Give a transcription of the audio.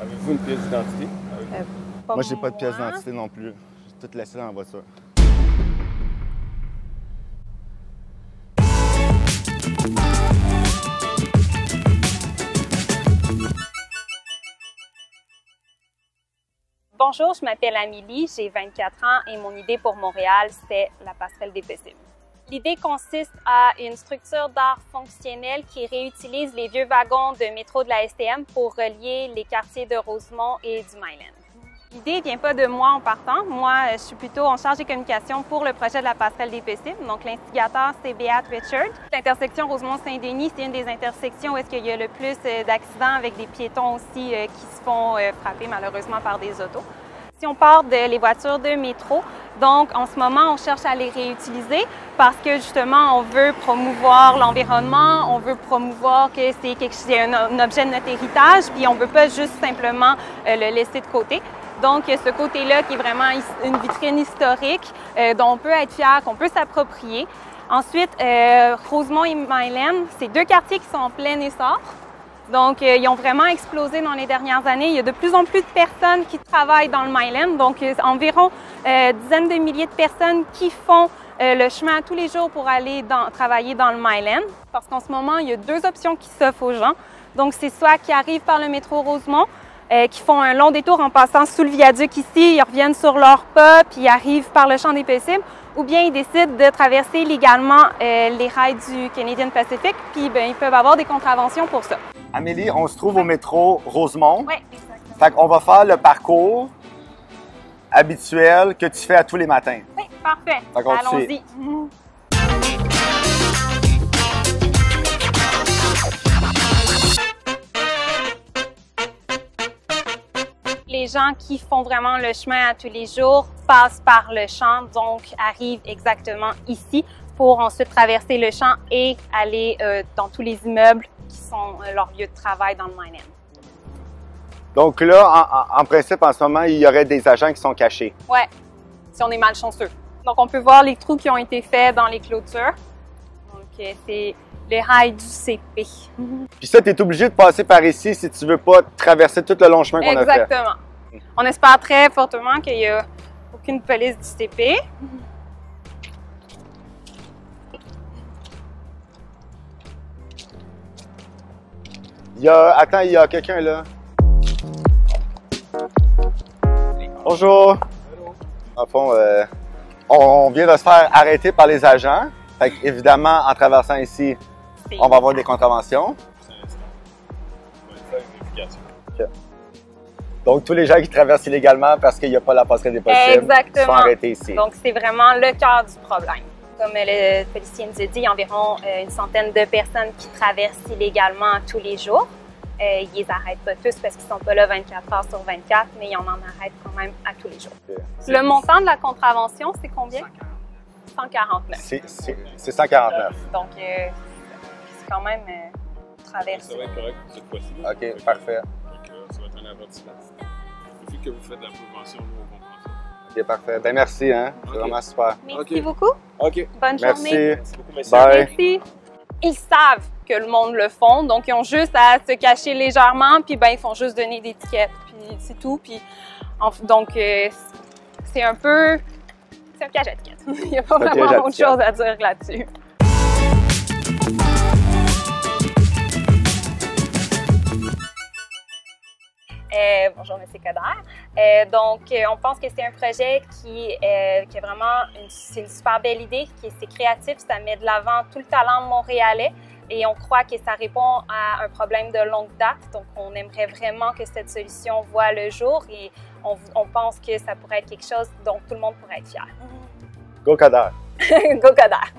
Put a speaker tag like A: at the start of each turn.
A: Avez-vous une pièce d'identité?
B: Moi, j'ai pas de pièce d'identité non plus. J'ai tout laissé dans la voiture.
C: Bonjour, je m'appelle Amélie, j'ai 24 ans et mon idée pour Montréal, c'est la passerelle des possibles. L'idée consiste à une structure d'art fonctionnelle qui réutilise les vieux wagons de métro de la STM pour relier les quartiers de Rosemont et du Myland. L'idée ne vient pas de moi en partant. Moi, je suis plutôt en charge des communications pour le projet de la passerelle des possibles. Donc, l'instigateur, c'est Beat Richard. L'intersection Rosemont-Saint-Denis, c'est une des intersections où est-ce qu'il y a le plus d'accidents avec des piétons aussi qui se font frapper malheureusement par des autos. Si on part des voitures de métro, donc en ce moment, on cherche à les réutiliser parce que justement, on veut promouvoir l'environnement, on veut promouvoir que c'est un objet de notre héritage, puis on ne veut pas juste simplement le laisser de côté. Donc, ce côté-là qui est vraiment une vitrine historique dont on peut être fier, qu'on peut s'approprier. Ensuite, Rosemont et Myland, c'est deux quartiers qui sont en plein essor. Donc, ils ont vraiment explosé dans les dernières années. Il y a de plus en plus de personnes qui travaillent dans le Myland. Donc, environ dizaines de milliers de personnes qui font le chemin tous les jours pour aller travailler dans le Myland. Parce qu'en ce moment, il y a deux options qui s'offrent aux gens. Donc, c'est soit qui arrivent par le métro Rosemont, qui font un long détour en passant sous le viaduc ici, ils reviennent sur leur pas, puis ils arrivent par le champ des possibles, ou bien ils décident de traverser légalement les rails du Canadian Pacific, puis ils peuvent avoir des contraventions pour ça.
B: Amélie, on se trouve au métro Rosemont.
C: Oui, exactement.
B: Fait qu'on va faire le parcours habituel que tu fais à tous les matins.
C: Oui, parfait. Allons-y. Les gens qui font vraiment le chemin à tous les jours passent par le champ, donc arrivent exactement ici pour ensuite traverser le champ et aller dans tous les immeubles qui sont leur lieu de travail dans le Myland.
B: Donc là, en principe, en ce moment, il y aurait des agents qui sont cachés.
C: Oui, si on est malchanceux. Donc, on peut voir les trous qui ont été faits dans les clôtures. Donc, c'est les rails du CP.
B: Puis ça, tu es obligé de passer par ici si tu veux pas traverser tout le long chemin qu'on a fait.
C: Exactement. On espère très fortement qu'il n'y a aucune police du CP.
B: Attends, il y a quelqu'un là. Bonjour. En fond, on vient de se faire arrêter par les agents. Fait évidemment, en traversant ici, on va avoir des contraventions. Okay. Donc, tous les gens qui traversent illégalement parce qu'il n'y a pas la passerelle des possibles sont arrêtés ici.
C: Donc, c'est vraiment le cœur du problème. Comme le policier nous a dit, il y a environ une centaine de personnes qui traversent illégalement tous les jours. Ils les arrêtent pas tous parce qu'ils sont pas là 24 heures sur 24, mais ils en arrêtent quand même à tous les jours. Okay. Le montant de la contravention, c'est combien? 149.
B: C'est 149.
C: Donc, c'est quand même traversé.
A: Ça va être correct pour cette fois-ci.
B: OK, parfait.
A: Ça va être un avertissement. Depuis que vous faites de la prévention, nous, on comprend ça.
B: OK, parfait. Ben merci, hein. C'est vraiment super.
C: Merci beaucoup.
A: OK.
C: Bonne journée.
A: Merci beaucoup, messieurs.
B: Bye.
C: Merci. Ils savent que le monde le font, donc ils ont juste à se cacher légèrement, puis ben ils font juste donner des tickets, puis c'est tout. Puis donc c'est un peu, c'est un piège à tickets. Il n'y a pas vraiment autre chose à dire là-dessus. Bonjour, M. Coderre. Donc, on pense que c'est un projet qui a vraiment c'est une super belle idée, c'est créatif, ça met de l'avant tout le talent montréalais et on croit que ça répond à un problème de longue date. Donc, on aimerait vraiment que cette solution voie le jour et on pense que ça pourrait être quelque chose dont tout le monde pourrait être fier.
B: Go Coderre!
C: Go Coderre!